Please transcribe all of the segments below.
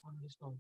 on the stone.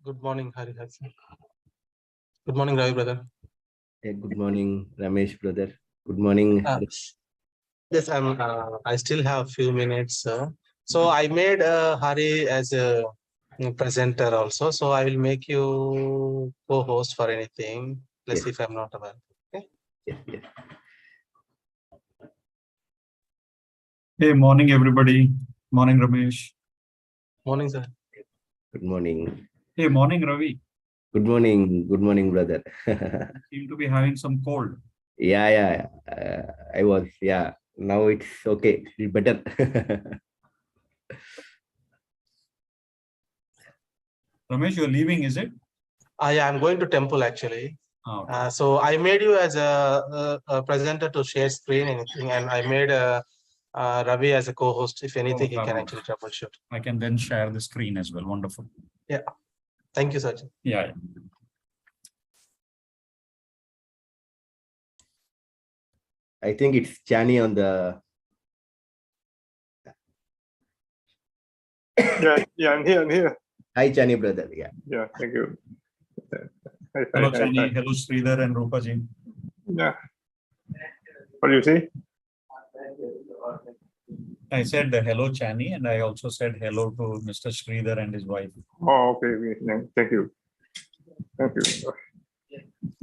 Good morning, Hari. Good morning, Ravi, brother. Hey, good morning, Ramesh, brother. Good morning. Yes, I still have a few minutes, sir. So I made Hari as a presenter also. So I will make you co-host for anything. Let's see if I'm not available. Okay. Yes, yes. Hey, morning, everybody. Morning, Ramesh. Morning, sir. Good morning. Hey, morning, Ravi. Good morning. Good morning, brother. You seem to be having some cold. Yeah. I was, yeah. Now it's okay. It's better. Ramesh, you're leaving, is it? Yeah, I'm going to temple actually. Oh, okay. So I made you as a presenter to share screen anything, and I made Ravi as a co-host. If anything, he can actually troubleshoot. I can then share the screen as well. Wonderful. Yeah. Thank you, Sachin. Yeah. I think it's Chani on the. Yeah, I'm here. Hi, Chani, brother. Yeah. Yeah, thank you. Hello, Chani. Hello, Sridhar and Rupaji. Yeah. What do you say? I said hello, Chani, and I also said hello to Mr. Sridhar and his wife. Oh, okay. Thank you. Thank you.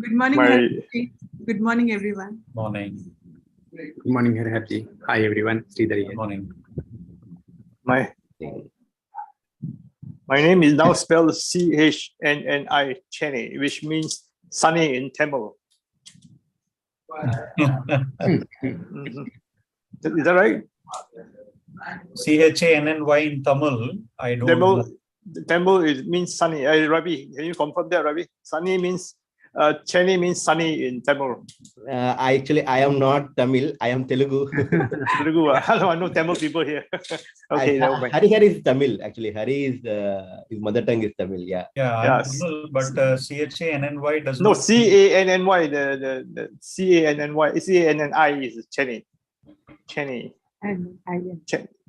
Good morning, Hari. Good morning, everyone. Morning. Good morning, Hari. Hi, everyone. Sridhar here. Good morning. My name is now spelled Chni, Cheni, which means sunny in Tamil. Is that right? CHANNY in Tamil. I don't know. Tamil means sunny. Ravi, can you confirm that, Ravi? Sunny means Cheni means sunny in Tamil. I am not Tamil. I am Telugu. Telugu. I know Tamil people here. Okay, Hari is Tamil. Actually, Hari is his mother tongue is Tamil. Yeah. Yeah, Tamil, but CHANNY does no, not. CANNY. The CANNY, CANNI is Cheni. Cheni.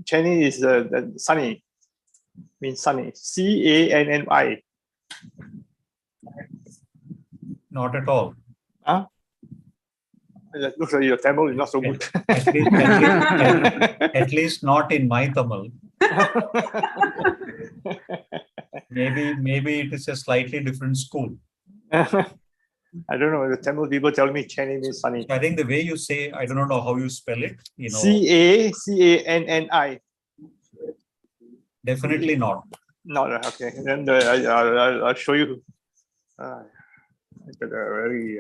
Cheni is the sunny. Means sunny. CANNI. Not at all. Huh? It looks like your Tamil is not so good. At least not in my Tamil. Maybe it is a slightly different school. I don't know. The Tamil people tell me Cheni means sunny. I think the way you say, I don't know how you spell it. You know, CANNI. Definitely not. No, okay. Then I'll show you. It's a very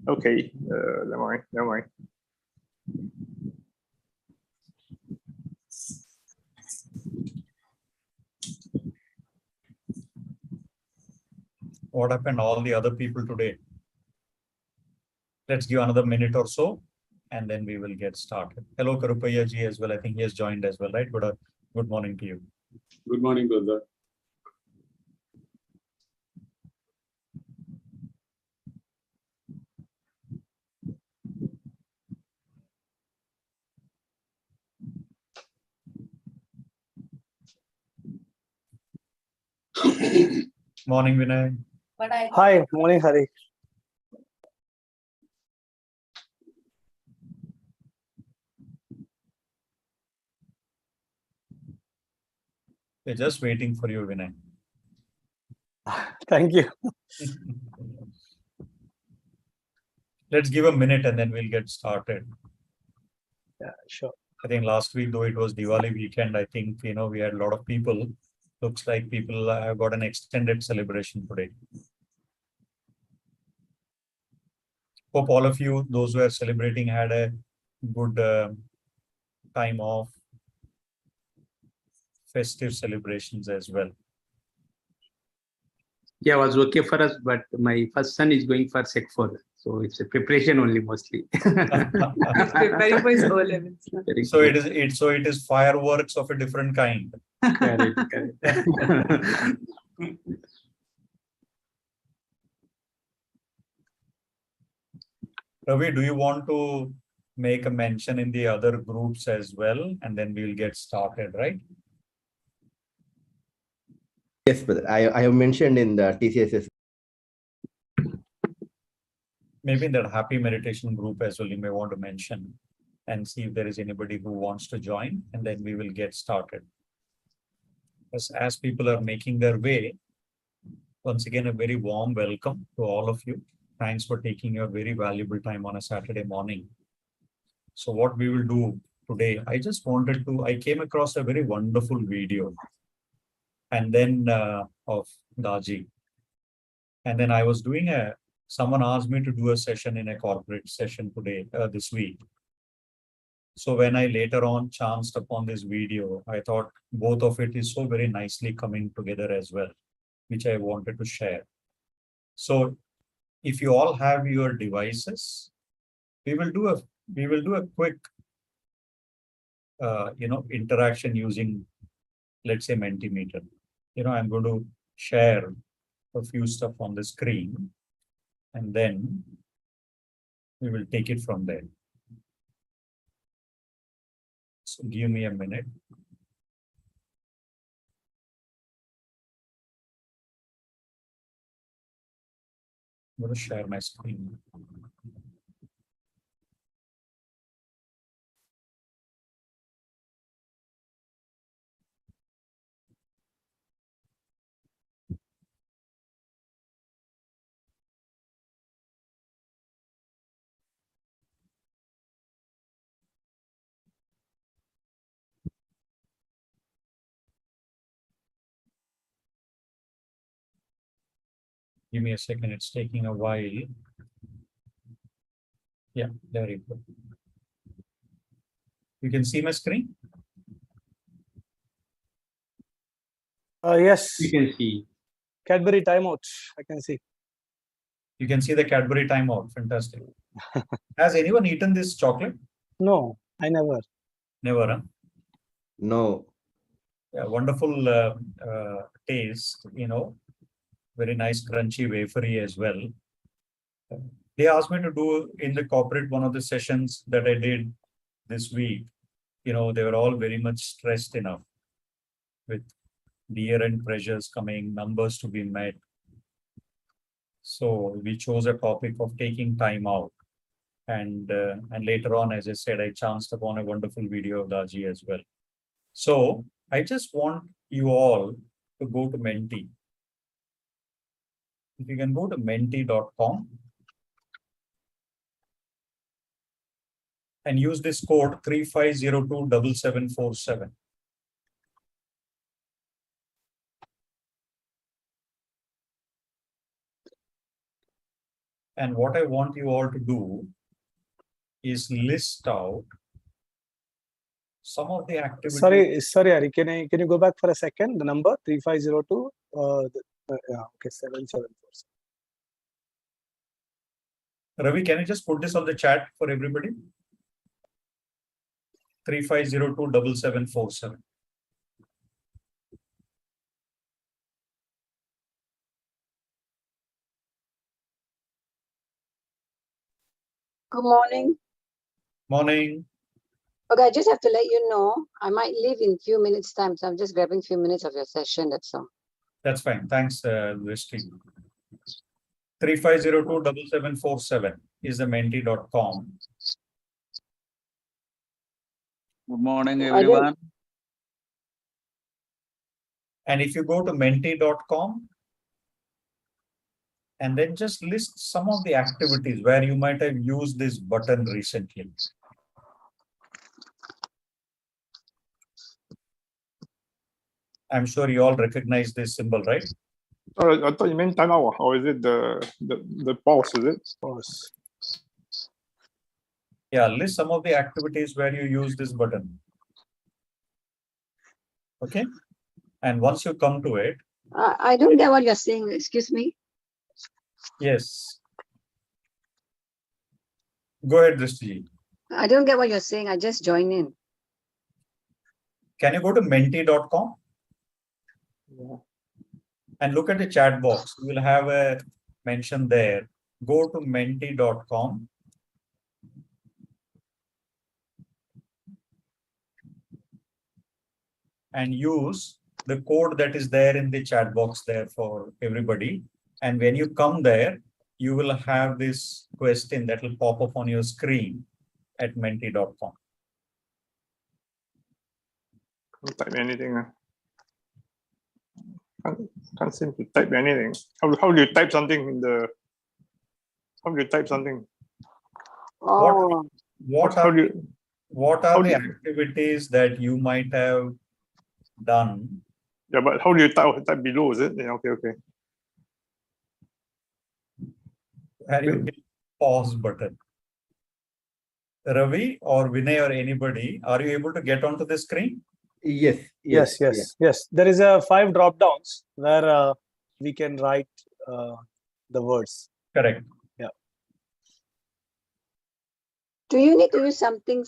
okay. Never mind. What happened? All the other people today. Let's give another minute or so, and then we will get started. Hello, Karupaya ji as well. I think he has joined as well, right? Good morning to you. Good morning, brother. Morning, Vinay. Hi, morning, Hari. We're just waiting for you, Vinay. Thank you. Let's give a minute and then we'll get started. Yeah, sure. I think last week, though it was Diwali weekend, I think, we had a lot of people. Looks like people have got an extended celebration today. Hope all of you, those who are celebrating, had a good time off, festive celebrations as well. Yeah, it was okay for us, but my first son is going for Sec 4. So it's a preparation only mostly. Preparing for his O levels. So it is fireworks of a different kind. Correct. Ravi, do you want to make a mention in the other groups as well? And then we'll get started, right? Yes, but I have mentioned in the TCSS. Maybe in that happy meditation group as well, you may want to mention and see if there is anybody who wants to join, and then we will get started. As people are making their way, once again, a very warm welcome to all of you. Thanks for taking your very valuable time on a Saturday morning. So what we will do today, I came across a very wonderful video and then of Daji. And then I was someone asked me to do a session in a corporate session today, this week. So when I later on chanced upon this video, I thought both of it is so very nicely coming together as well, which I wanted to share. So if you all have your devices, we will do a quick interaction using, let's say, Mentimeter. I'm going to share a few stuff on the screen, and then we will take it from there. So give me a minute. I'm going to share my screen. Give me a second, it's taking a while. Yeah, there you go. You can see my screen? Yes, You can see. Cadbury timeout. I can see. You can see the Cadbury timeout. Fantastic. Has anyone eaten this chocolate? No, I never. Never, huh? No. Yeah, wonderful taste, very nice crunchy wafery as well. They asked me to do in the corporate one of the sessions that I did this week. They were all very much stressed enough with the year-end pressures coming, numbers to be met. So we chose a topic of taking time out. And later on, as I said, I chanced upon a wonderful video of Daji as well. So I just want you all to go to Menti. If you can go to menti.com and use this code 35027747. And what I want you all to do is list out some of the activities. Sorry, Hari. Can you go back for a second? The number 3502. Okay, 7747. Ravi, can you just put this on the chat for everybody? 35027747. Good morning. Morning. Okay, I just have to let you know, I might leave in a few minutes' time, so I'm just grabbing a few minutes of your session, that's all. That's fine. Thanks, Drishti. 35027747 is the menti.com. Good morning, everyone. And if you go to menti.com and then just list some of the activities where you might have used this button recently. I'm sure you all recognize this symbol, right? I thought you meant timeout, or is it the pause? Is it pause? Yeah, list some of the activities where you use this button. Okay. And once you come to it. I don't get what you're saying. Excuse me. Yes. Go ahead, Drishti. I don't get what you're saying. I just joined in. Can you go to menti.com? Yeah. And look at the chat box. You will have a mention there. Go to menti.com. And use the code that is there in the chat box there for everybody. And when you come there, you will have this question that will pop up on your screen at menti.com. Can't type anything. Can't seem to type anything. How do you type something in the? How do you type something? Oh, What How are do you? what how are do the you- activities that you might have done? Yeah, but how do you type below? Is it? Yeah, okay, okay. Where you hit pause button. Ravi or Vinay or anybody, are you able to get onto the screen? Yes, Yes, yeah. yes, yes. There is a 5 drop downs where we can write the words. Correct. do you need to use something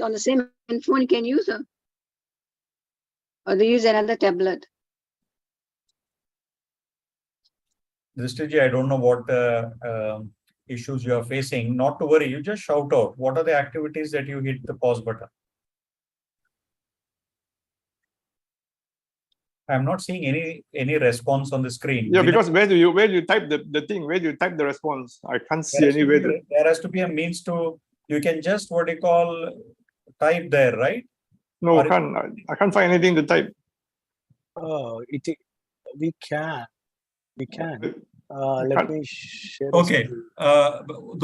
on the same phone you can use, or do you use another tablet? Drishtaji, I don't know what issues you are facing. Not to worry, you just shout out. What are the activities that you hit the pause button? I'm not seeing any response on the screen. Yeah, Vinay, because where do you type the thing? Where do you type the response? I can't see anywhere. there has to be a means to, you can just what you call type there, right? No, Or- I can't find anything to type. Oh, we can. I Let can't- me share. Okay.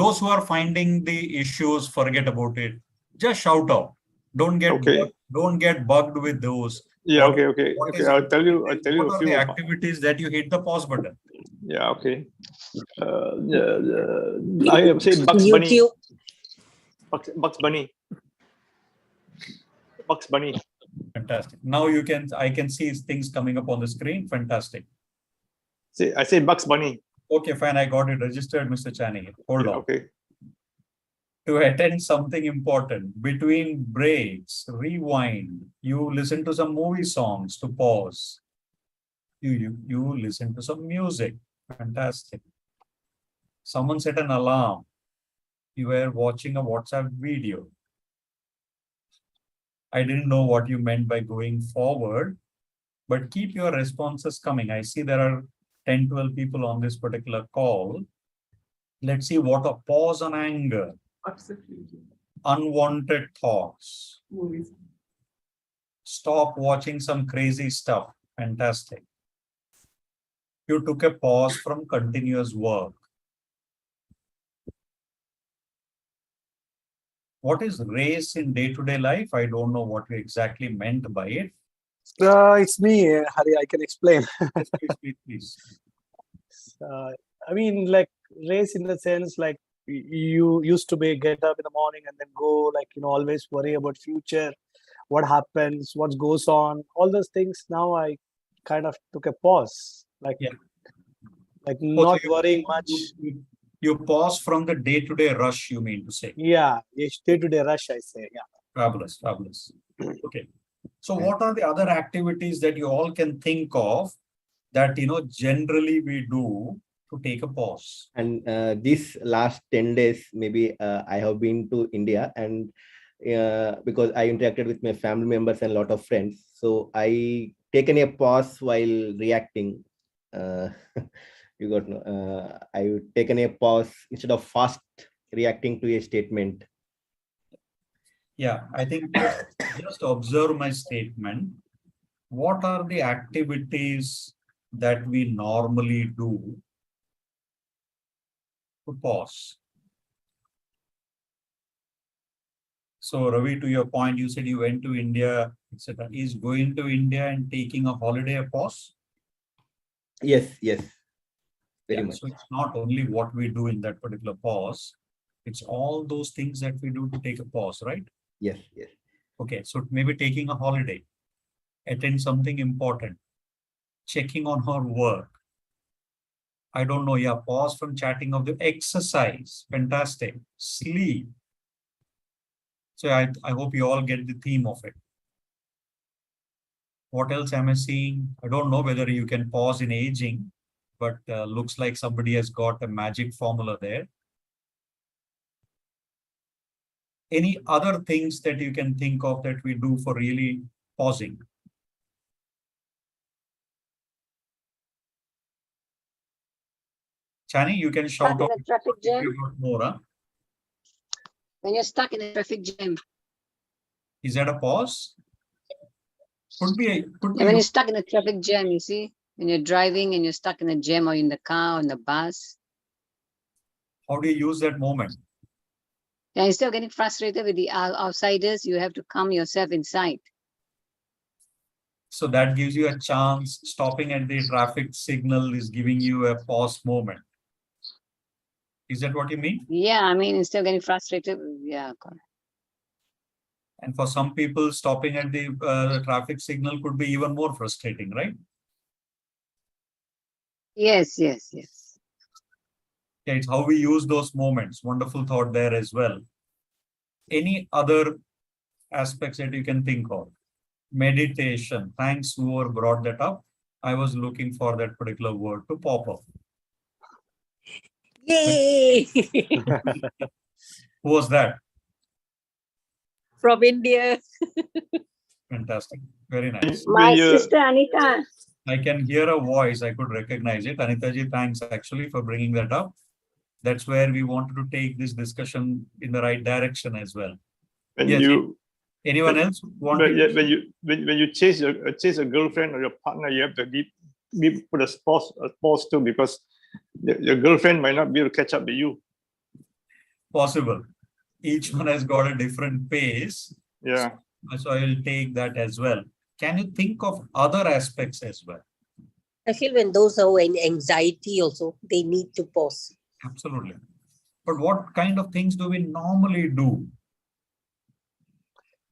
Those who are finding the issues, forget about it. Just shout out. Don't get bugged with those. Yeah, What- okay. what Okay, is I'll tell you what a are few. the activities that you hit the pause button? Yeah, okay. I am saying Bugs Bunny. YouTube. Bugs Bunny. Bugs Bunny. Fantastic. Now I can see things coming up on the screen. Fantastic. I say Bugs Bunny. Okay, fine. I got it registered, Mr. Channing. Hold on. Okay. To attend something important, between breaks, rewind, you listen to some movie songs to pause. You listen to some music. Fantastic. Someone set an alarm. You were watching a WhatsApp video. I didn't know what you meant by going forward, but keep your responses coming. I see there are 10, 12 people on this particular call. Let's see what a pause on anger, unwanted thoughts. Movies. Stop watching some crazy stuff. Fantastic. You took a pause from continuous work. What is race in day-to-day life? I don't know what you exactly meant by it. It's me, Hari. I can explain. Please. I mean, like race in the sense, like you used to get up in the morning and then go, like, always worry about future, what happens, what goes on, all those things. Now I kind of took a pause, like not worrying much. You pause from the day-to-day rush, you mean to say? Yeah, it's day-to-day rush, I say. Yeah. Fabulous, fabulous. Okay. So what are the other activities that you all can think of that, generally we do to take a pause? And this last 10 days, maybe I have been to India, and because I interacted with my family members and a lot of friends. So I taken a pause while reacting. I taken a pause instead of fast reacting to a statement. Yeah, I think just observe my statement. What are the activities that we normally do to pause? So Ravi, to your point, you said you went to India, etc. Is going to India and taking a holiday a pause? Yes, very Yeah, much. so it's not only what we do in that particular pause, it's all those things that we do to take a pause, right? Yes. Okay, so maybe taking a holiday, attend something important, checking on her work. I don't know, yeah, pause from chatting of the exercise, fantastic, sleep. So I hope you all get the theme of it. What else am I seeing? I don't know whether you can pause in aging, but looks like somebody has got a magic formula there. Any other things that you can think of that we do for really pausing? Chani, you can Stuck shout in out a traffic if jam. you got more. Huh? When you're stuck in a traffic jam. Is that a pause? Could be. And when you're stuck in a traffic jam, you see, when you're driving and you're stuck in a jam or in the car or in the bus. How do you use that moment? And instead of getting frustrated with the outsiders, you have to calm yourself inside. So that gives you a chance. Stopping at the traffic signal is giving you a pause moment. Is that what you mean? Yeah, I mean, instead of getting frustrated, yeah. Correct. And for some people, stopping at the traffic signal could be even more frustrating, right? Yes, yes, yes. Yeah, it's how we use those moments. Wonderful thought there as well. Any other aspects that you can think of? Meditation. Thanks, whoever brought that up. I was looking for that particular word to pop up. Yay! Who was that? From India. Fantastic. Very nice. My sister Anita. I can hear a voice. I could recognize it. Anitaji, thanks actually for bringing that up. That's where we wanted to take this discussion in the right direction as well. Anyone else want to? When you chase a girlfriend or your partner, you have to put a pause too, because your girlfriend might not be able to catch up with you. Possible. Each one has got a different pace. Yeah. So I will take that as well. Can you think of other aspects as well? I feel when those are in anxiety also, they need to pause. Absolutely. But what kind of things do we normally do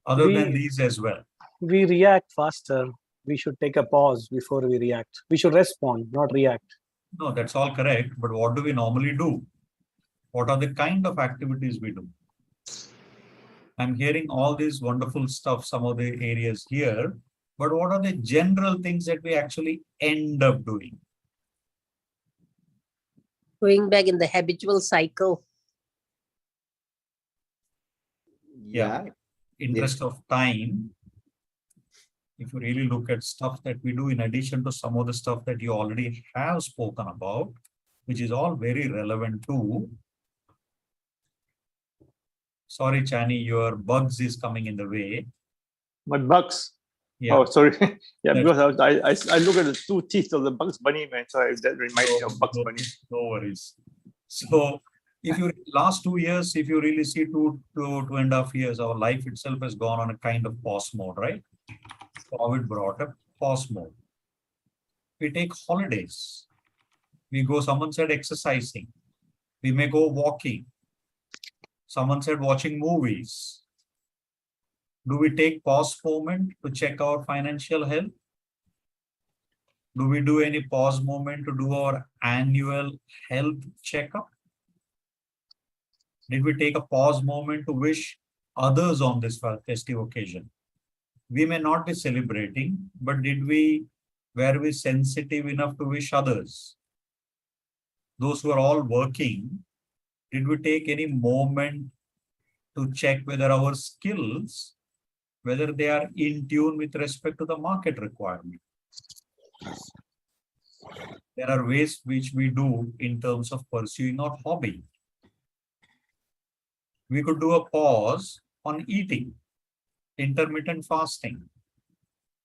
other than these as well? We react faster. We should take a pause before we react. We should respond, not react. No, that's all correct. But what do we normally do? What are the kind of activities we do? I'm hearing all this wonderful stuff, some of the areas here, but what are the general things that we actually end up doing? Going back in the habitual cycle. Yeah. Interest of time. If you really look at stuff that we do in addition to some of the stuff that you already have spoken about, which is all very relevant too. Sorry, Chani, your bugs is coming in the way. My bugs? Yeah. Oh, sorry. Yeah, because I look at the two teeth of the Bugs Bunny, man. So that reminds me of Bugs Bunny. No worries. So if you last 2 years, if you really see 2.5 years, our life itself has gone on a kind of pause mode, right? COVID brought up pause mode. We take holidays. We go, someone said exercising. We may go walking. Someone said watching movies. Do we take pause moment to check our financial health? Do we do any pause moment to do our annual health checkup? Did we take a pause moment to wish others on this festive occasion? We may not be celebrating, but were we sensitive enough to wish others? Those who are all working, did we take any moment to check whether our skills, whether they are in tune with respect to the market requirement? There are ways which we do in terms of pursuing our hobby. We could do a pause on eating, intermittent fasting,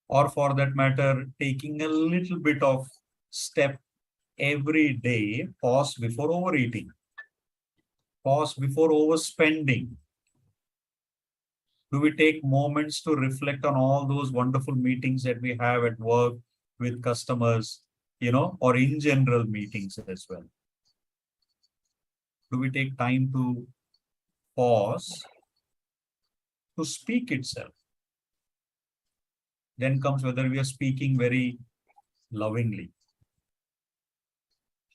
or for that matter, taking a little bit of step every day, pause before overeating, pause before overspending. Do we take moments to reflect on all those wonderful meetings that we have at work with customers, or in general meetings as well? Do we take time to pause to speak itself? Then comes whether we are speaking very lovingly.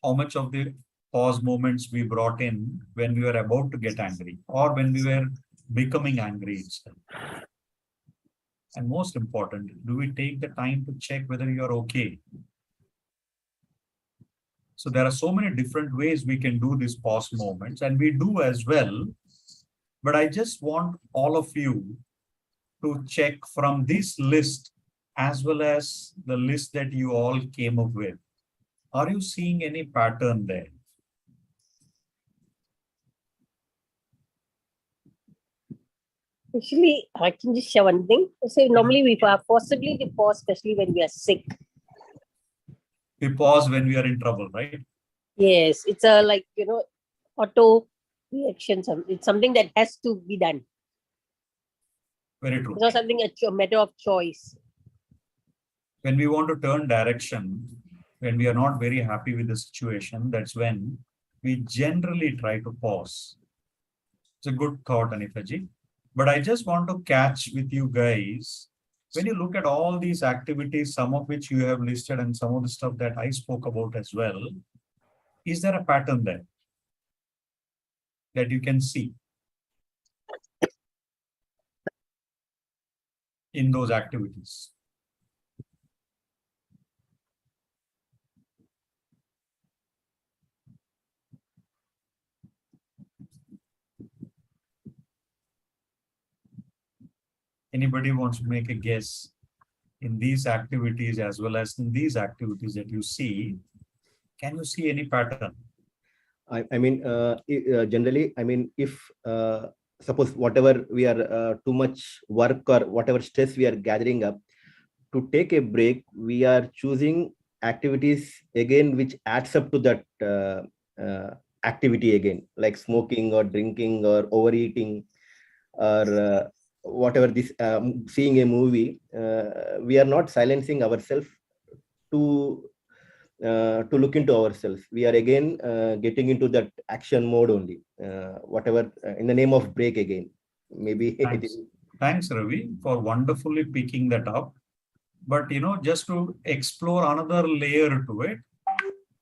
How much of the pause moments we brought in when we were about to get angry or when we were becoming angry itself? And most important, do we take the time to check whether you are okay? So there are so many different ways we can do these pause moments, and we do as well. But I just want all of you to check from this list as well as the list that you all came up with. Are you seeing any pattern there? Actually, I can just share one thing. So normally we possibly we pause, especially when we are sick. We pause when we are in trouble, right? Yes, it's a like auto reaction. It's something that has to be done. Very true. It's not something a matter of choice. When we want to turn direction, when we are not very happy with the situation, that's when we generally try to pause. It's a good thought, Anifaji. But I just want to catch with you guys, when you look at all these activities, some of which you have listed and some of the stuff that I spoke about as well, is there a pattern there that you can see in those activities? Anybody wants to make a guess in these activities as well as in these activities that you see? Can you see any pattern? Generally, if suppose whatever we are too much work or whatever stress we are gathering up, to take a break, we are choosing activities again which adds up to that activity again, like smoking or drinking or overeating or whatever this seeing a movie. We are not silencing ourselves to look into ourselves. We are again getting into that action mode only, whatever in the name of break again. Maybe. Thanks, Ravi, for wonderfully picking that up. But just to explore another layer to it,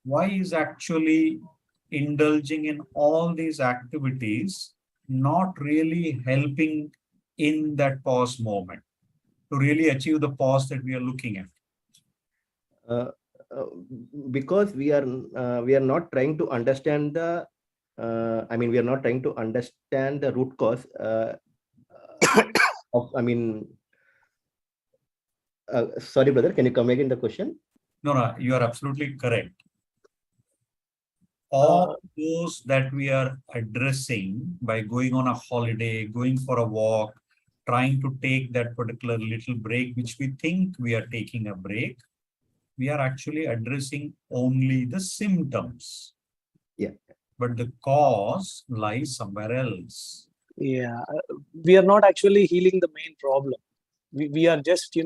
why is actually indulging in all these activities not really helping in that pause moment to really achieve the pause that we are looking at? Because we are not trying to understand the we are not trying to understand the root cause of sorry brother, can you come again the question? No, you are absolutely correct. All those that we are addressing by going on a holiday, going for a walk, trying to take that particular little break, which we think we are taking a break, we are actually addressing only the symptoms. Yeah. But the cause lies somewhere else. Yeah, we are not actually healing the main problem. We are just,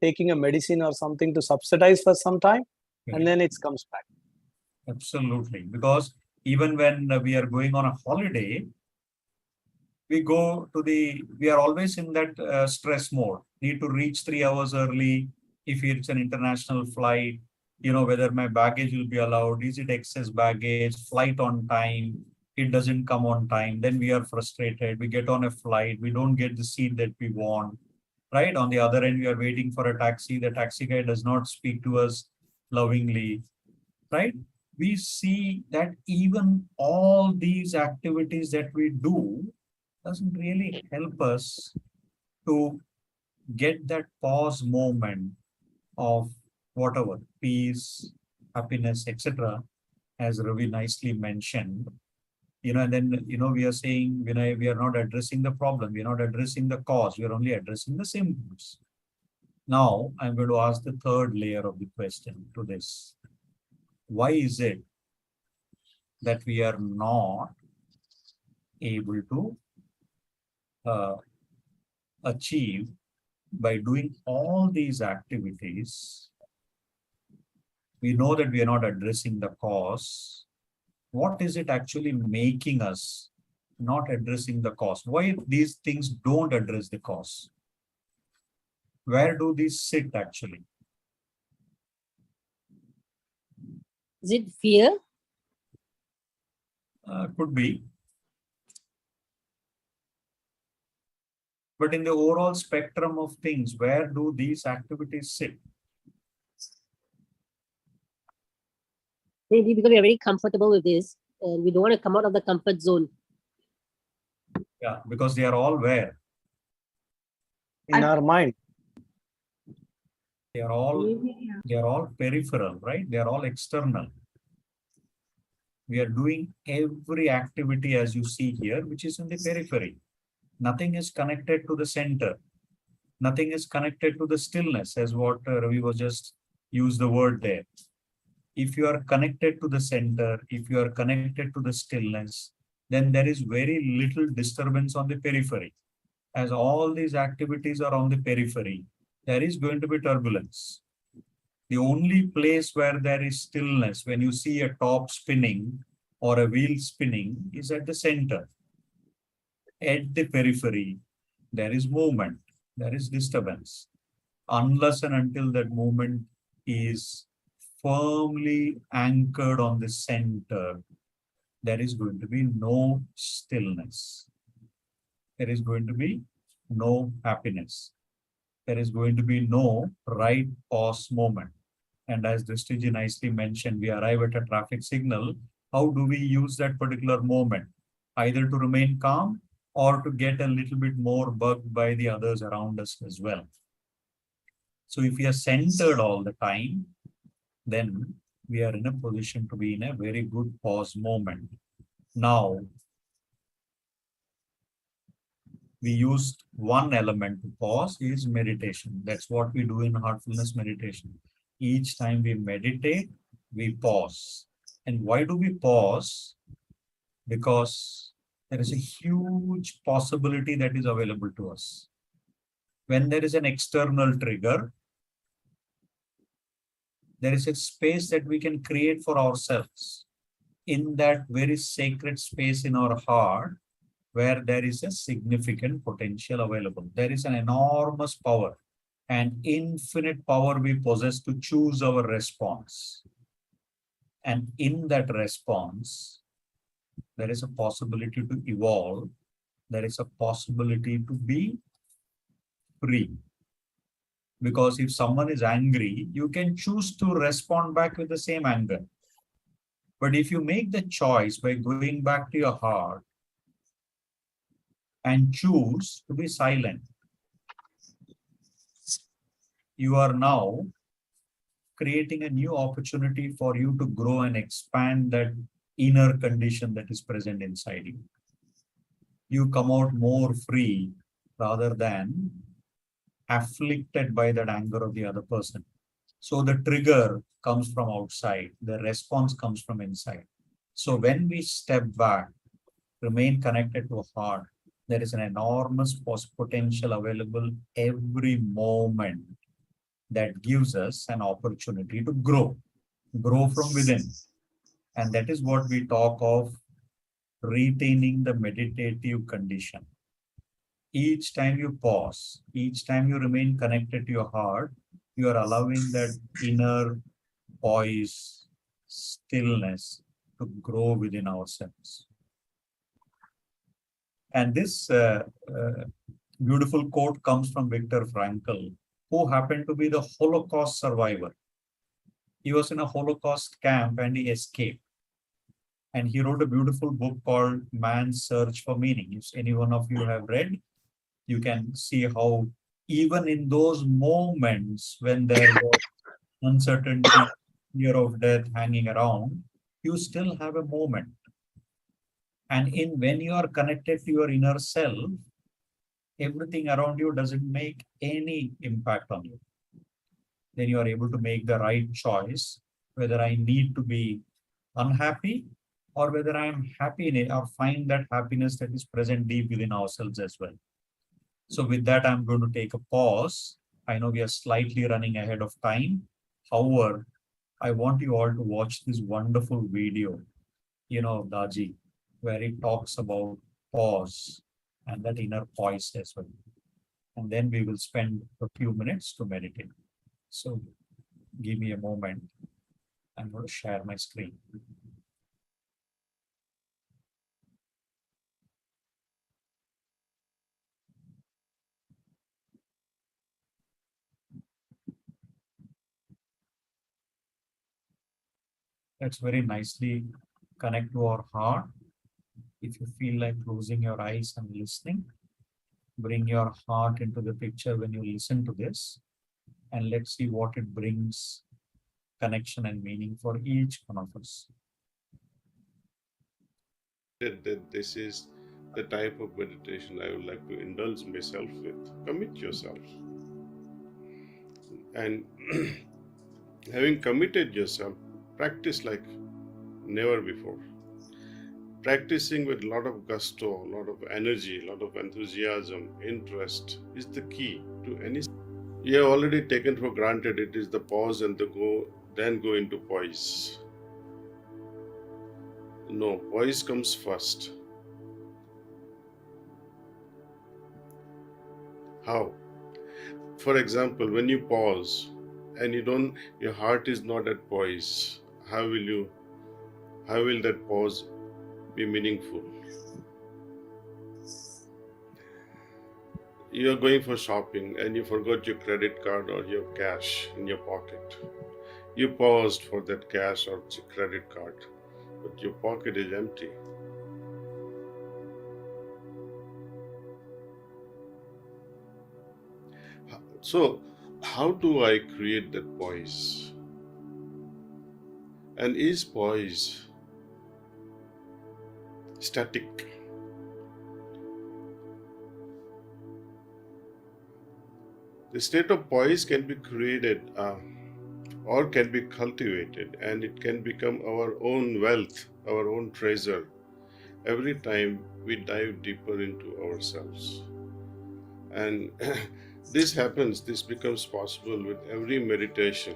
taking a medicine or something to subsidize for some time, and then it comes back. Absolutely. Because even when we are going on a holiday, we are always in that stress mode. Need to reach 3 hours early. If it's an international flight, whether my baggage will be allowed, is it excess baggage, flight on time, it doesn't come on time, then we are frustrated. We get on a flight, we don't get the seat that we want, right? On the other end, we are waiting for a taxi. The taxi guy does not speak to us lovingly, right? We see that even all these activities that we do doesn't really help us to get that pause moment of whatever, peace, happiness, etc., as Ravi nicely mentioned. And then, we are saying, we are not addressing the problem, we are not addressing the cause, we are only addressing the symptoms. Now, I'm going to ask the third layer of the question to this. Why is it that we are not able to achieve by doing all these activities? We know that we are not addressing the cause. What is it actually making us not addressing the cause? Why these things don't address the cause? Where do these sit actually? Is it fear? Could be. But in the overall spectrum of things, where do these activities sit? Maybe because we are very comfortable with this and we don't want to come out of the comfort zone. Yeah, because they are all where? In our mind. They are all peripheral, right? They are all external. We are doing every activity as you see here, which is in the periphery. Nothing is connected to the center. Nothing is connected to the stillness, as what Ravi was just used the word there. If you are connected to the center, if you are connected to the stillness, then there is very little disturbance on the periphery. As all these activities are on the periphery, there is going to be turbulence. The only place where there is stillness, when you see a top spinning or a wheel spinning, is at the center. At the periphery, there is movement, there is disturbance. Unless and until that movement is firmly anchored on the center, there is going to be no stillness. There is going to be no happiness. There is going to be no right pause moment. And as Dristiji nicely mentioned, we arrive at a traffic signal. How do we use that particular moment? Either to remain calm or to get a little bit more bugged by the others around us as well. So if we are centered all the time, then we are in a position to be in a very good pause moment. Now, we used one element to pause is meditation. That's what we do in heartfulness meditation. Each time we meditate, we pause. And why do we pause? Because there is a huge possibility that is available to us. When there is an external trigger, there is a space that we can create for ourselves in that very sacred space in our heart where there is a significant potential available. There is an enormous power and infinite power we possess to choose our response. And in that response, there is a possibility to evolve. There is a possibility to be free. Because if someone is angry, you can choose to respond back with the same anger. But if you make the choice by going back to your heart and choose to be silent, you are now creating a new opportunity for you to grow and expand that inner condition that is present inside you. You come out more free rather than afflicted by that anger of the other person. So the trigger comes from outside, the response comes from inside. So when we step back, remain connected to heart, there is an enormous potential available every moment that gives us an opportunity to grow from within. And that is what we talk of retaining the meditative condition. Each time you pause, each time you remain connected to your heart, you are allowing that inner poise, stillness to grow within ourselves. And this beautiful quote comes from Viktor Frankl, who happened to be the Holocaust survivor. He was in a Holocaust camp and he escaped. And he wrote a beautiful book called Man's Search for Meaning. If any one of you have read, you can see how even in those moments when there was uncertainty, fear of death hanging around, you still have a moment. And when you are connected to your inner self, everything around you doesn't make any impact on you. Then you are able to make the right choice, whether I need to be unhappy or whether I am happy in it or find that happiness that is present deep within ourselves as well. So with that, I'm going to take a pause. I know we are slightly running ahead of time. However, I want you all to watch this wonderful video, of Daji, where he talks about pause and that inner poise as well. And then we will spend a few minutes to meditate. So give me a moment. I'm going to share my screen. Let's very nicely connect to our heart. If you feel like closing your eyes and listening, bring your heart into the picture when you listen to this, and let's see what it brings connection and meaning for each one of us. That this is the type of meditation I would like to indulge myself with. Commit yourself. And having committed yourself, practice like never before. Practicing with a lot of gusto, a lot of energy, a lot of enthusiasm, interest is the key to any. You have already taken for granted it is the pause and the go, then go into poise. No, poise comes first. How? For example, when you pause and your heart is not at poise, how will that pause be meaningful? You are going for shopping and you forgot your credit card or your cash in your pocket. You paused for that cash or credit card, but your pocket is empty. So, how do I create that poise? And is poise static? The state of poise can be created or can be cultivated, and it can become our own wealth, our own treasure, every time we dive deeper into ourselves. And this becomes possible with every meditation.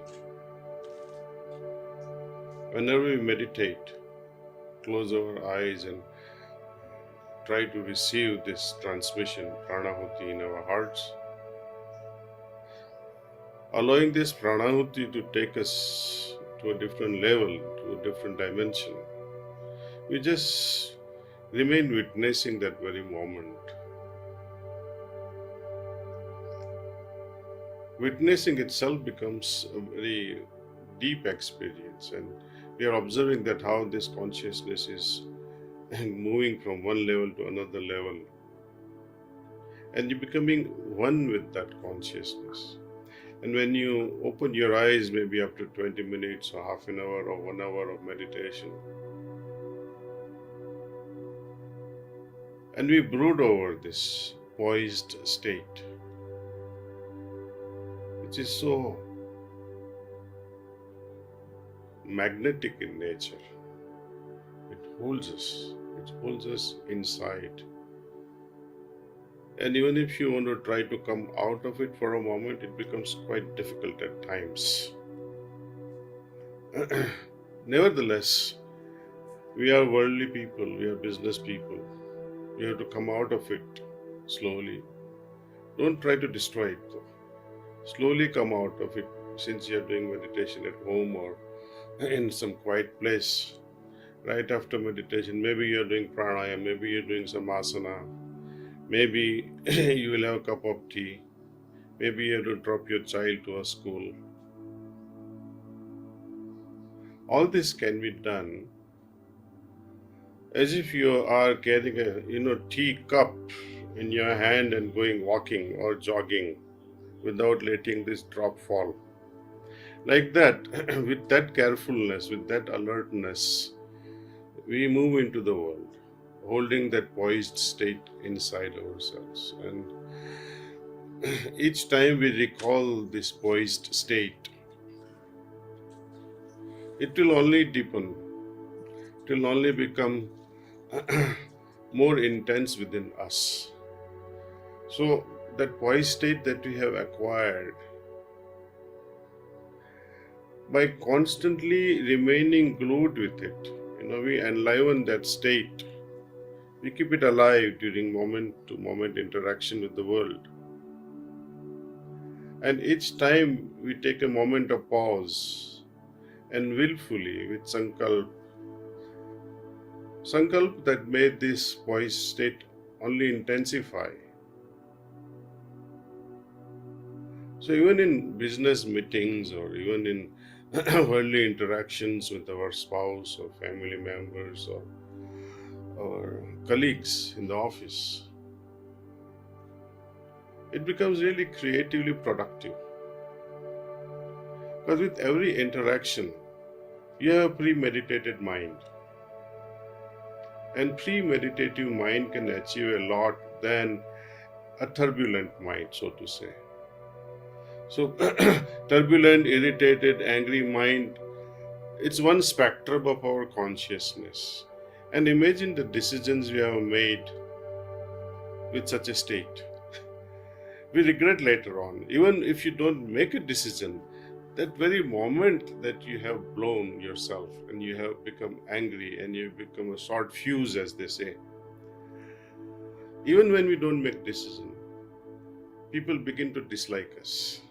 Whenever we meditate, close our eyes and try to receive this transmission, pranahuti, in our hearts, allowing this pranahuti to take us to a different level, to a different dimension. We just remain witnessing that very moment. Witnessing itself becomes a very deep experience, and we are observing that how this consciousness is moving from one level to another level, and you're becoming one with that consciousness. And when you open your eyes, maybe after 20 minutes or half an hour or 1 hour of meditation, and we brood over this poised state, which is so magnetic in nature. It holds us inside. And even if you want to try to come out of it for a moment, it becomes quite difficult at times. Nevertheless, we are worldly people, we are business people. We have to come out of it slowly. Don't try to destroy it though. Slowly come out of it, since you are doing meditation at home or in some quiet place. Right after meditation, maybe you are doing pranayama, maybe you are doing some asana, maybe you will have a cup of tea, maybe you have to drop your child to a school. All this can be done as if you are carrying a tea cup in your hand and going walking or jogging without letting this drop fall. Like that, with that carefulness, with that alertness, we move into the world, holding that poised state inside ourselves. And each time we recall this poised state, it will only deepen, it will only become more intense within us. So that poised state that we have acquired, by constantly remaining glued with it, we enliven that state. We keep it alive during moment-to-moment interaction with the world. And each time we take a moment of pause and willfully, with sankalp that made this poised state only intensify. So even in business meetings or even in worldly interactions with our spouse or family members or colleagues in the office, it becomes really creatively productive. Because with every interaction, you have a premeditated mind. And pre-meditative mind can achieve a lot than a turbulent mind, so to say. So turbulent, irritated, angry mind, it's one spectrum of our consciousness. And imagine the decisions we have made with such a state. We regret later on. Even if you don't make a decision, that very moment that you have blown yourself and you have become angry and you become a short fuse, as they say, even when we don't make decision, people begin to dislike us.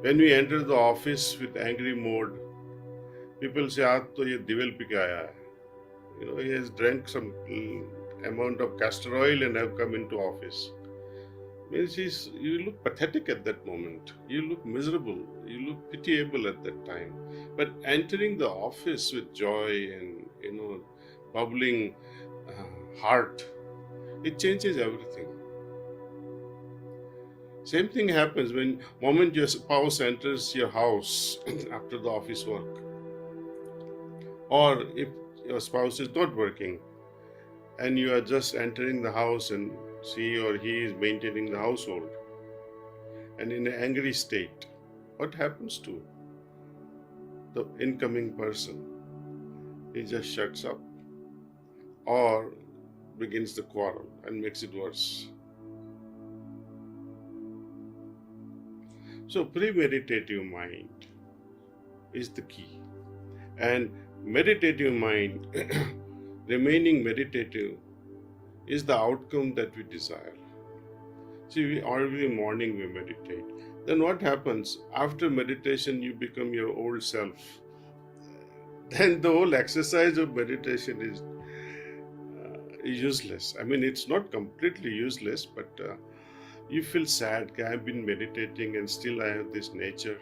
When we enter the office with angry mode, people say, "Aaj to ye divel pi ke aaya hai." You know, he has drank some amount of castor oil and have come into office. Means you look pathetic at that moment. You look miserable. You look pitiable at that time. But entering the office with joy and bubbling heart, it changes everything. Same thing happens when moment your spouse enters your house after the office work, or if your spouse is not working and you are just entering the house and she or he is maintaining the household and in an angry state, what happens to the incoming person? He just shuts up or begins the quarrel and makes it worse. So premeditative mind is the key. And meditative mind, remaining meditative, is the outcome that we desire. See, every morning we meditate. Then what happens? After meditation, you become your old self. Then the whole exercise of meditation is useless. I mean, it's not completely useless, but you feel sad. I've been meditating and still I have this nature.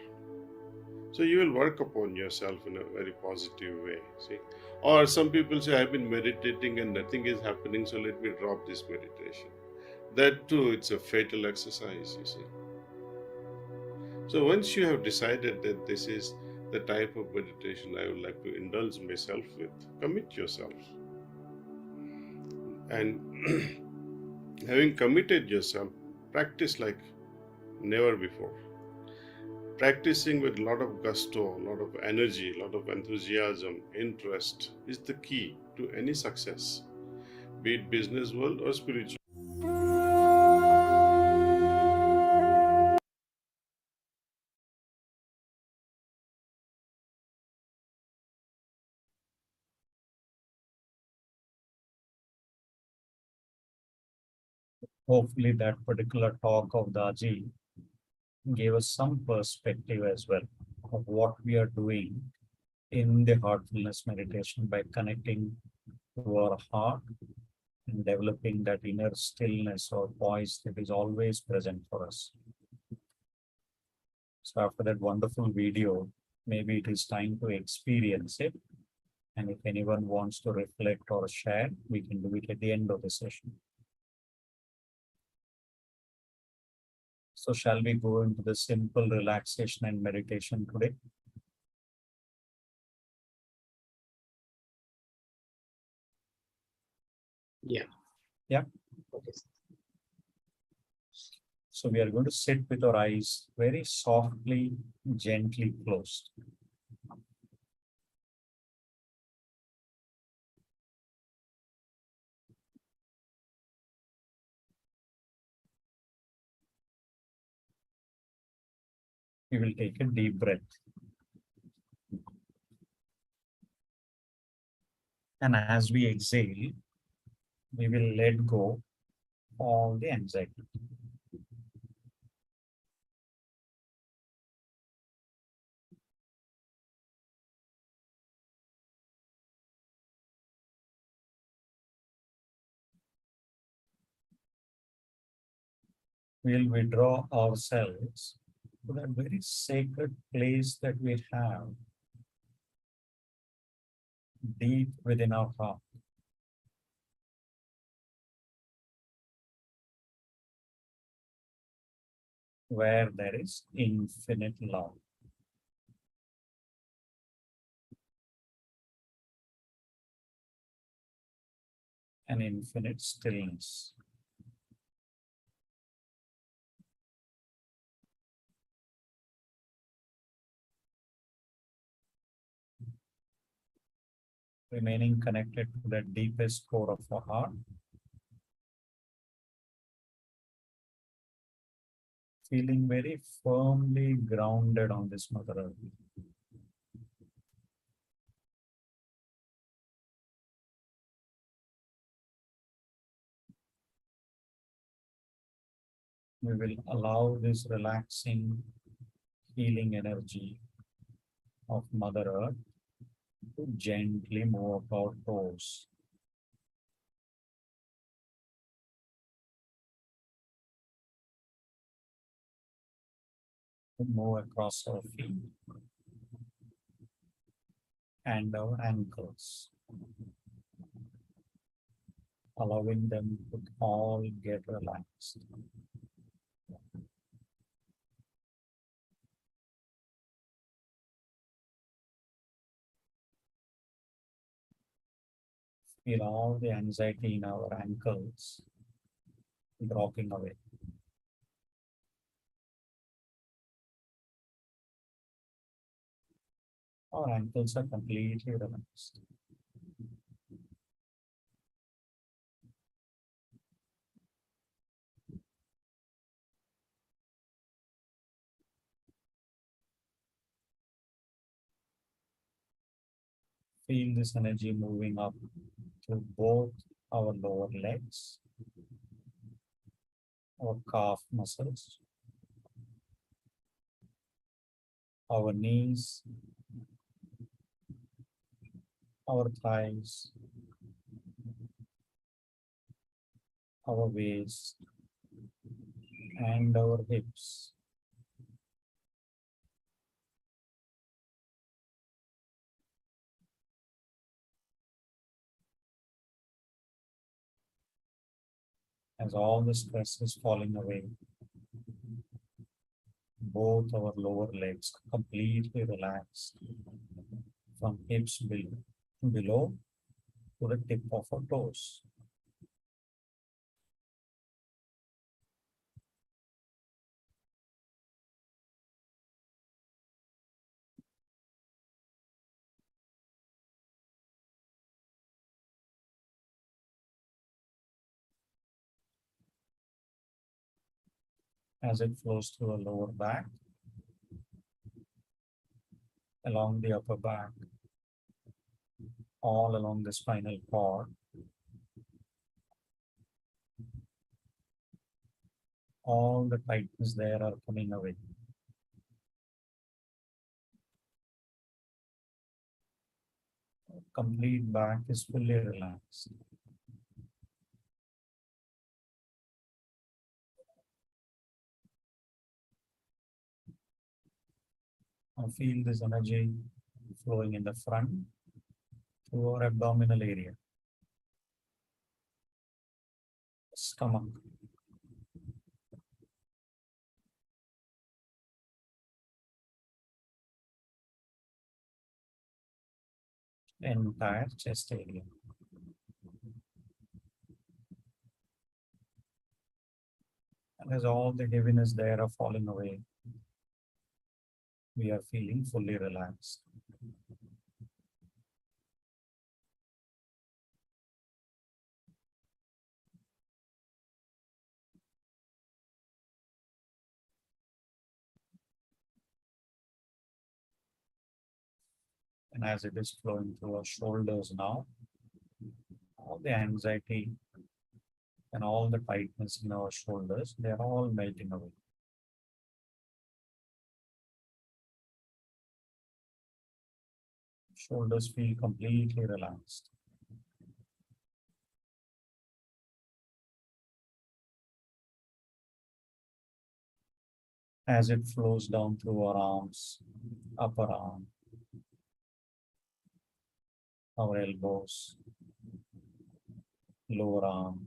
So you will work upon yourself in a very positive way. See, or some people say, I've been meditating and nothing is happening, so let me drop this meditation. That too, it's a fatal exercise, you see. So once you have decided that this is the type of meditation I would like to indulge myself with, commit yourself. And having committed yourself, practice like never before. Practicing with a lot of gusto, a lot of energy, a lot of enthusiasm, interest is the key to any success, be it business world or spiritual. Hopefully that particular talk of Daji gave us some perspective as well of what we are doing in the heartfulness meditation by connecting to our heart and developing that inner stillness or voice that is always present for us. So after that wonderful video, maybe it is time to experience it. And if anyone wants to reflect or share, we can do it at the end of the session. So shall we go into the simple relaxation and meditation today? Yeah. Yeah. Okay. So we are going to sit with our eyes very softly, gently closed. We will take a deep breath. And as we exhale, we will let go all the anxiety. We'll withdraw ourselves to that very sacred place that we have deep within our heart. Where there is infinite love. and infinite stillness. Remaining connected to the deepest core of our heart. Feeling very firmly grounded on this Mother Earth. We will allow this relaxing, healing energy of Mother Earth to gently move up our toes. To move across our feet and our ankles, allowing them to all get relaxed. Feel all the anxiety in our ankles dropping away. Our ankles are completely relaxed. Feel this energy moving up to both our lower legs, our calf muscles, our knees, our thighs, our waist, and our hips. As all the stress is falling away, both our lower legs completely relaxed from hips below to the tip of our toes. As it flows through our lower back, along the upper back, all along the spinal cord, all the tightness there are coming away. Complete back is fully relaxed. Now feel this energy flowing in the front through our abdominal area, stomach, entire chest area. And as all the heaviness there are falling away, we are feeling fully relaxed. And as it is flowing through our shoulders now, all the anxiety and all the tightness in our shoulders, they are all melting away. Shoulders feel completely relaxed. As it flows down through our arms, upper arm, our elbows, lower arm,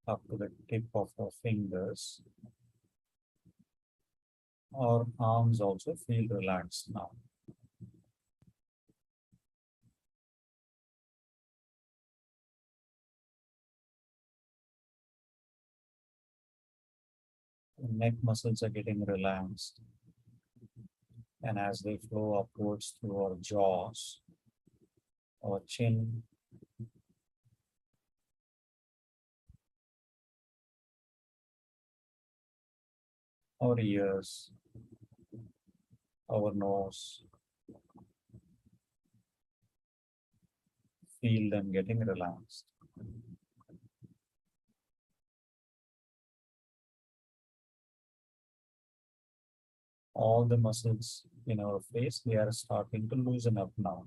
up to the tip of our fingers. Our arms also feel relaxed now. The neck muscles are getting relaxed. And as they flow upwards through our jaws, our chin, our ears, our nose, feel them getting relaxed. All the muscles in our face, they are starting to loosen up now,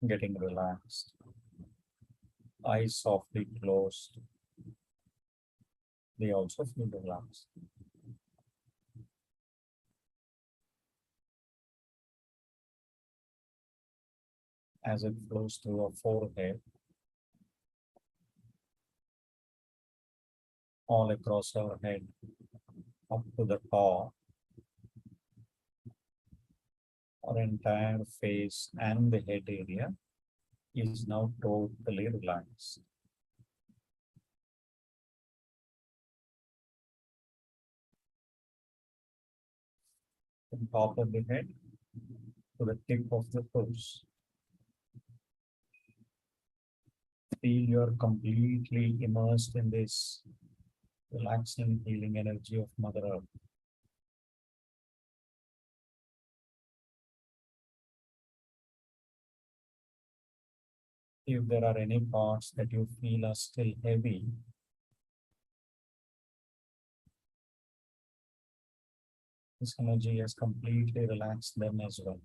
getting relaxed. Eyes softly closed. They also feel relaxed. As it flows through our forehead, all across our head, up to the top, our entire face and the head area is now totally relaxed. From top of the head to the tip of the toes. Feel you're completely immersed in this relaxing, healing energy of Mother Earth. If there are any parts that you feel are still heavy, this energy has completely relaxed them as well.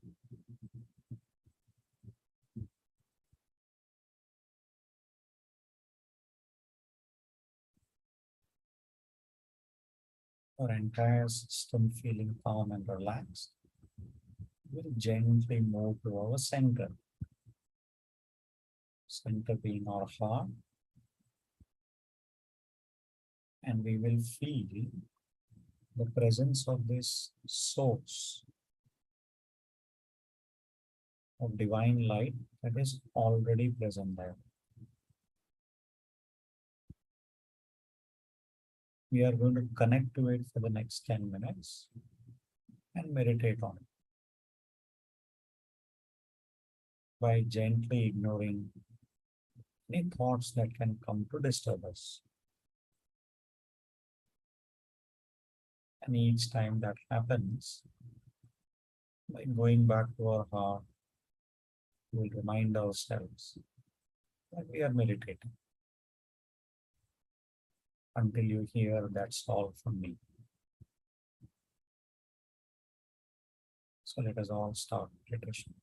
Our entire system feeling calm and relaxed, we'll gently move to our center. Center being our heart, and we will feel the presence of this source of divine light that is already present there. We are going to connect to it for the next 10 minutes and meditate on it by gently ignoring any thoughts that can come to disturb us. And each time that happens, by going back to our heart, we'll remind ourselves that we are meditating until you hear that's all from me. So let us all start meditation.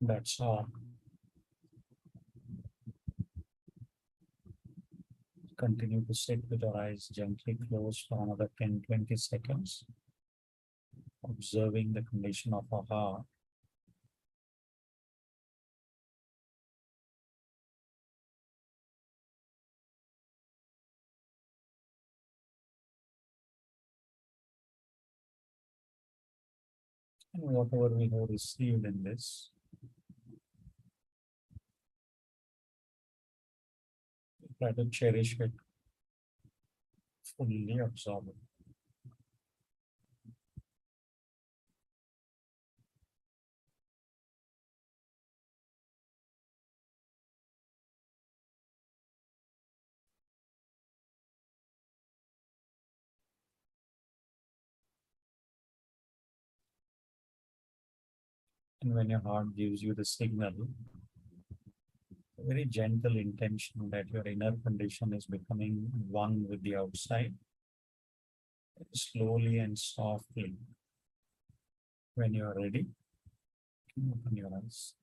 That's all. Continue to sit with your eyes gently closed for another 10-20 seconds, observing the condition of our heart. And whatever we have received in this, try to cherish it, fully absorb it. And when your heart gives you the signal, a very gentle intention that your inner condition is becoming one with the outside, slowly and softly, when you are ready, you can open your eyes.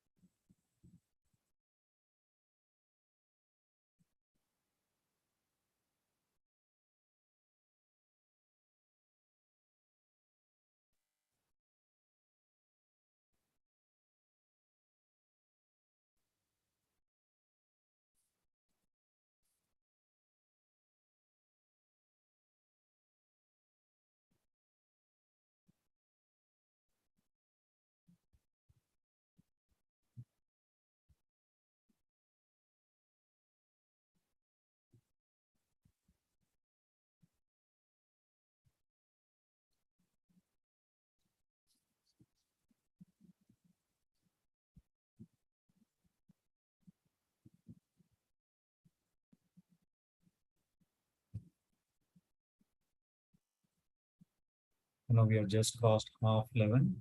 We have just crossed 11:30.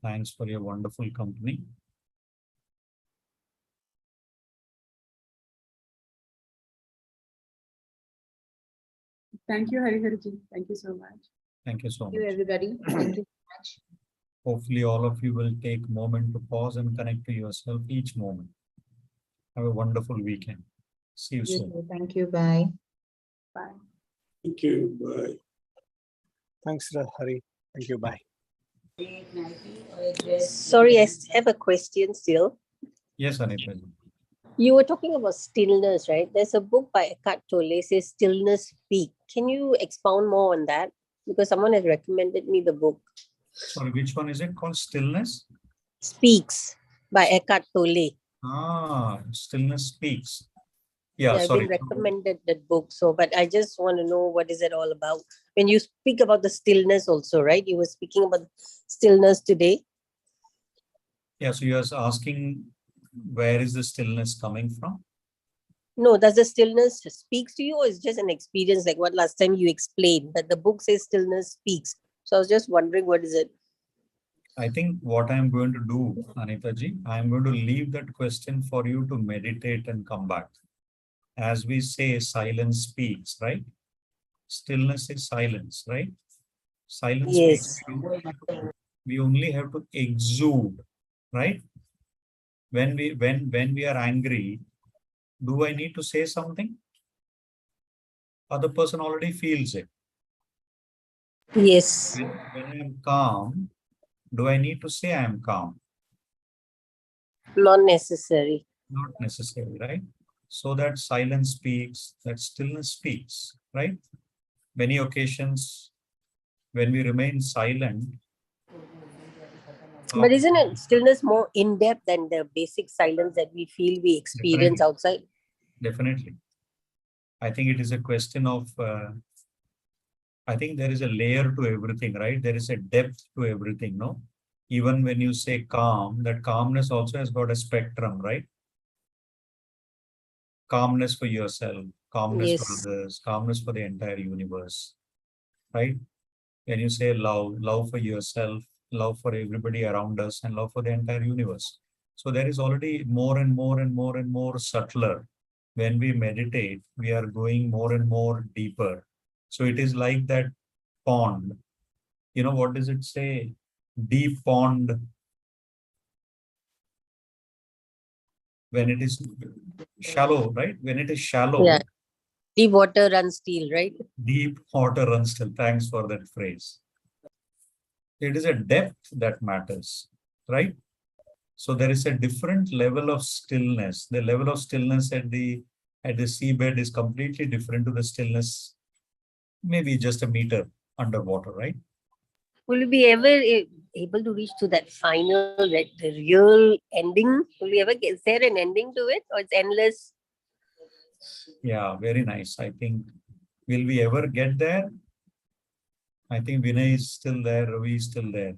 Thanks for your wonderful company. Thank you, Hariharji. Thank you so much. Thank you so much. Thank you, everybody. Thank you so much. Hopefully, all of you will take a moment to pause and connect to yourself each moment. Have a wonderful weekend. See you soon. Thank you. Bye. Bye. Thank you. Bye. Thanks, Hari. Thank you. Bye. Sorry, I have a question still. Yes, Anita. You were talking about stillness, right? There's a book by Eckhart Tolle, says Stillness Speak. Can you expound more on that? Because someone has recommended me the book. Sorry, which one is it called? Stillness? Speaks by Eckhart Tolle. Stillness Speaks. Yeah, I've sorry. been recommended that book. So, but I just want to know what is it all about. When you speak about the stillness also, right? You were speaking about stillness today. Yeah, so you're asking where is the stillness coming from? No, does the stillness speaks to you, or is just an experience like what last time you explained that the book says stillness speaks? So I was just wondering, what is it? I think what I'm going to do, Anita ji, I'm going to leave that question for you to meditate and come back. As we say, silence speaks, right? Stillness is silence, right? Silence Yes. speaks. We only have to exude, right? When we are angry, do I need to say something? Other person already feels it. Yes. When I am calm, do I need to say I am calm? Not necessary. Not necessary, right? So that silence speaks, that stillness speaks, right? Many occasions when we remain silent. But isn't it stillness more in-depth than the basic silence that we feel we experience Definitely. outside? Definitely. I think it is a question of, I think there is a layer to everything, right? There is a depth to everything, no? Even when you say calm, that calmness also has got a spectrum, right? Calmness for yourself, calmness for others, calmness for the entire universe, right? When you say love for yourself, love for everybody around us, and love for the entire universe. So there is already more and more and more and more subtler. When we meditate, we are going more and more deeper. So it is like that pond. You know, what does it say? Deep pond. when it is shallow, right? When it is shallow, Yeah. Deep water runs still, right? deep water runs still. Thanks for that phrase. It is a depth that matters, right? So there is a different level of stillness. The level of stillness at the seabed is completely different to the stillness, maybe just a meter underwater, right? Will you be ever able to reach to that final, like the real ending? Will you ever get, is there an ending to it, or it's endless? Yeah, very nice. I think, will we ever get there? I think Vinay is still there, Ravi is still there.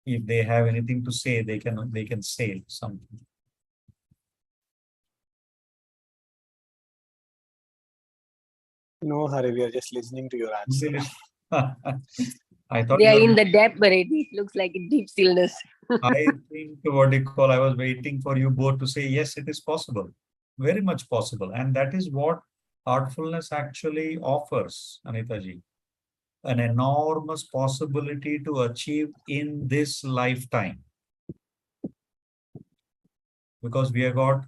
If they have anything to say, they can say something. No, Hari, we are just listening to your answer. I thought They are you in were, the depth already. It looks like a deep stillness. I think what you call, I was waiting for you both to say, yes, it is possible. Very much possible. And that is what heartfulness actually offers, Anitaji. An enormous possibility to achieve in this lifetime. Because we have got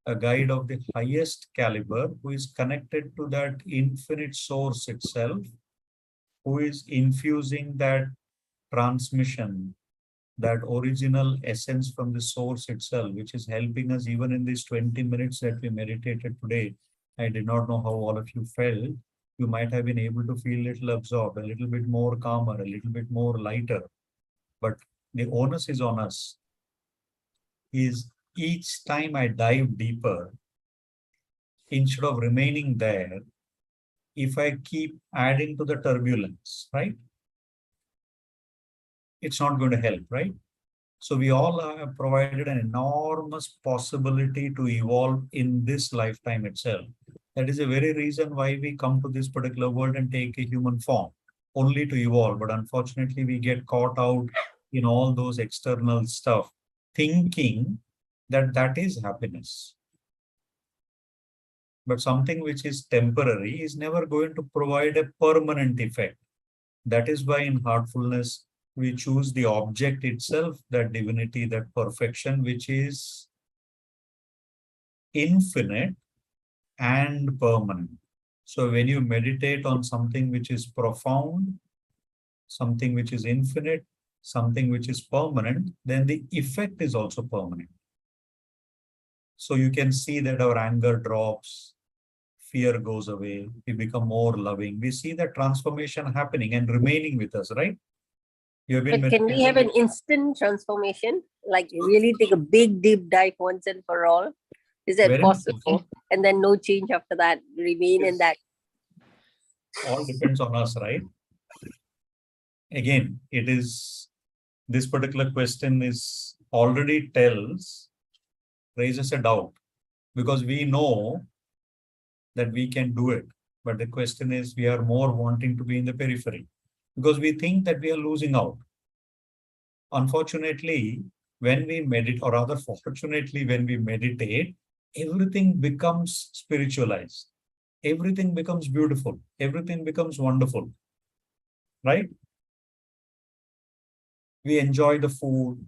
a guide of the highest caliber who is connected to that infinite source itself, who is infusing that transmission, that original essence from the source itself, which is helping us even in these 20 minutes that we meditated today. I did not know how all of you felt. You might have been able to feel a little absorbed, a little bit more calmer, a little bit more lighter. But the onus is on us. Is each time I dive deeper, instead of remaining there, if I keep adding to the turbulence, right? It's not going to help, right? So we all have provided an enormous possibility to evolve in this lifetime itself. That is a very reason why we come to this particular world and take a human form, only to evolve. But unfortunately, we get caught out in all those external stuff, thinking that that is happiness. But something which is temporary is never going to provide a permanent effect. That is why in heartfulness, we choose the object itself, that divinity, that perfection, which is infinite and permanent. So when you meditate on something which is profound, something which is infinite, something which is permanent, then the effect is also permanent. So you can see that our anger drops, fear goes away, we become more loving. We see that transformation happening and remaining with us, right? You have been But can we have an instant transformation? Like really take a big deep dive once and for all? Is that possible? And then no change after that, remain in that. All depends on us, right? Again, it is, this particular question is already raises a doubt, because we know that we can do it. But the question is, we are more wanting to be in the periphery because we think that we are losing out. Unfortunately, when we meditate, or rather fortunately, when we meditate, everything becomes spiritualized. Everything becomes beautiful. Everything becomes wonderful, right? We enjoy the food,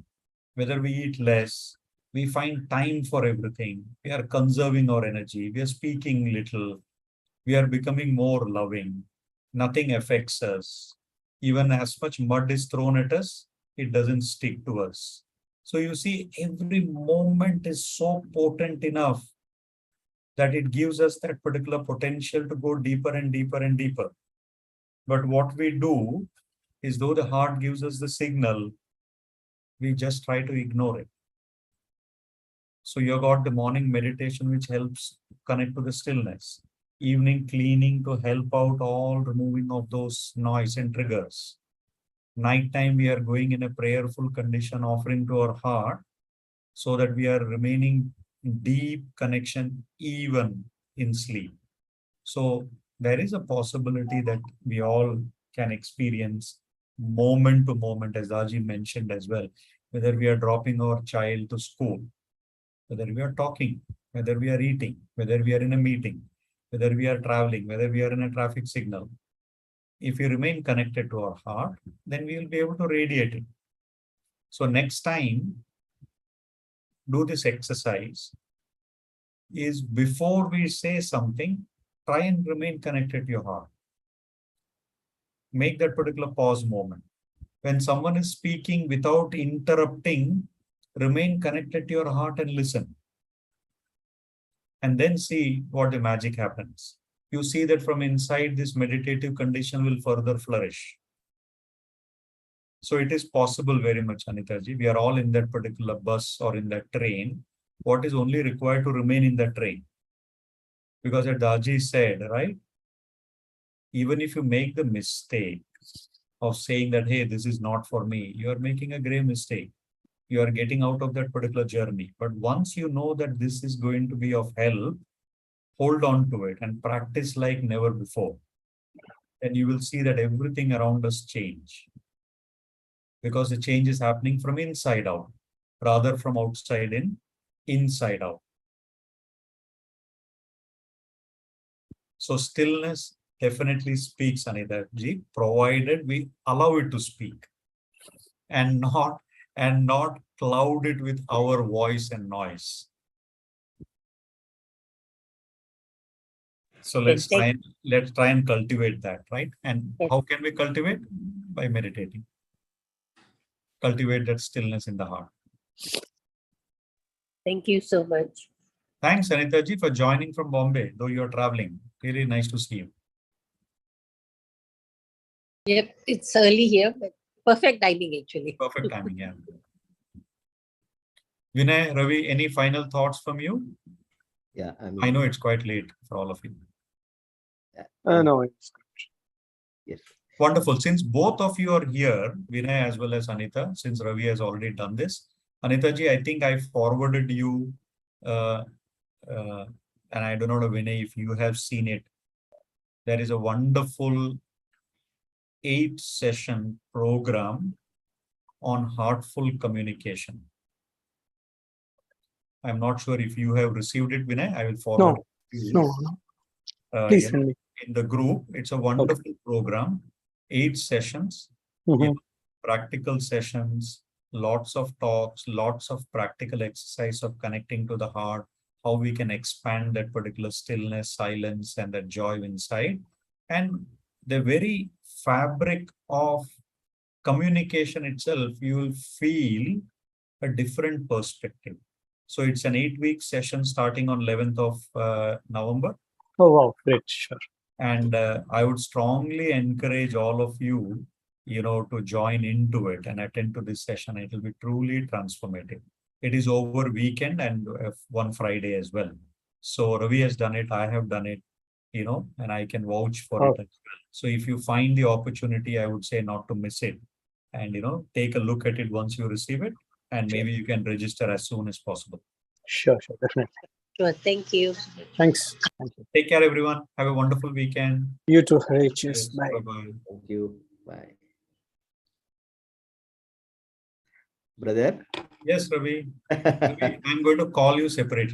whether we eat less, we find time for everything. We are conserving our energy. We are speaking little. We are becoming more loving. Nothing affects us. Even as much mud is thrown at us, it doesn't stick to us. So you see, every moment is so potent enough that it gives us that particular potential to go deeper and deeper and deeper. But what we do is, though the heart gives us the signal, we just try to ignore it. So you got the morning meditation, which helps connect to the stillness. Evening cleaning to help out all removing of those noise and triggers. Nighttime, we are going in a prayerful condition, offering to our heart, so that we are remaining in deep connection even in sleep. So there is a possibility that we all can experience moment to moment, as Aji mentioned as well, whether we are dropping our child to school, whether we are talking, whether we are eating, whether we are in a meeting, whether we are traveling, whether we are in a traffic signal. If we remain connected to our heart, then we will be able to radiate it. So next time do this exercise is before we say something, try and remain connected to your heart. Make that particular pause moment. When someone is speaking without interrupting, remain connected to your heart and listen. And then see what the magic happens. You see that from inside, this meditative condition will further flourish. So it is possible very much, Anitaji. We are all in that particular bus or in that train. What is only required to remain in that train? Because as Daji said, right? Even if you make the mistake of saying that, hey, this is not for me, you are making a grave mistake. You are getting out of that particular journey. But once you know that this is going to be of help, hold on to it and practice like never before. And you will see that everything around us change. Because the change is happening from inside out, rather from outside in, inside out. So stillness definitely speaks, Anita ji, provided we allow it to speak and not cloud it with our voice and noise. So let's try and cultivate that, right? And how can we cultivate? By meditating. Cultivate that stillness in the heart. Thank you so much. Thanks, Anita ji, for joining from Bombay, though you're traveling. Really nice to see you. Yep, it's early here, but perfect timing actually. Perfect timing, yeah. Vinay, Ravi, any final thoughts from you? Yeah, I know it's quite late for all of you. No, it's good. Yes. Wonderful. Since both of you are here, Vinay as well as Anita, since Ravi has already done this, Anita ji, I think I forwarded you, and I don't know, Vinay, if you have seen it. There is a wonderful 8-session program on heartful communication. I'm not sure if you have received it, Vinay. I will forward it to you. No. Please send me. In the group. It's a wonderful program. 8 sessions, practical sessions, lots of talks, lots of practical exercise of connecting to the heart, how we can expand that particular stillness, silence, and that joy inside. And the very fabric of communication itself, you will feel a different perspective. So it's an 8-week session starting on 11th of November. Oh, wow. Great. Sure. And I would strongly encourage all of you, to join into it and attend to this session. It will be truly transformative. It is over weekend and one Friday as well. So Ravi has done it. I have done it, and I can vouch for it as well. So if you find the opportunity, I would say not to miss it. And, take a look at it once you receive it. And maybe you can register as soon as possible. Sure, definitely. Sure, thank you. Thanks. Thank you. Take care, everyone. Have a wonderful weekend. You too, Hari. Cheers. Bye. Bye-bye. Thank you. Bye. Brother? Yes, Ravi. I'm going to call you separately.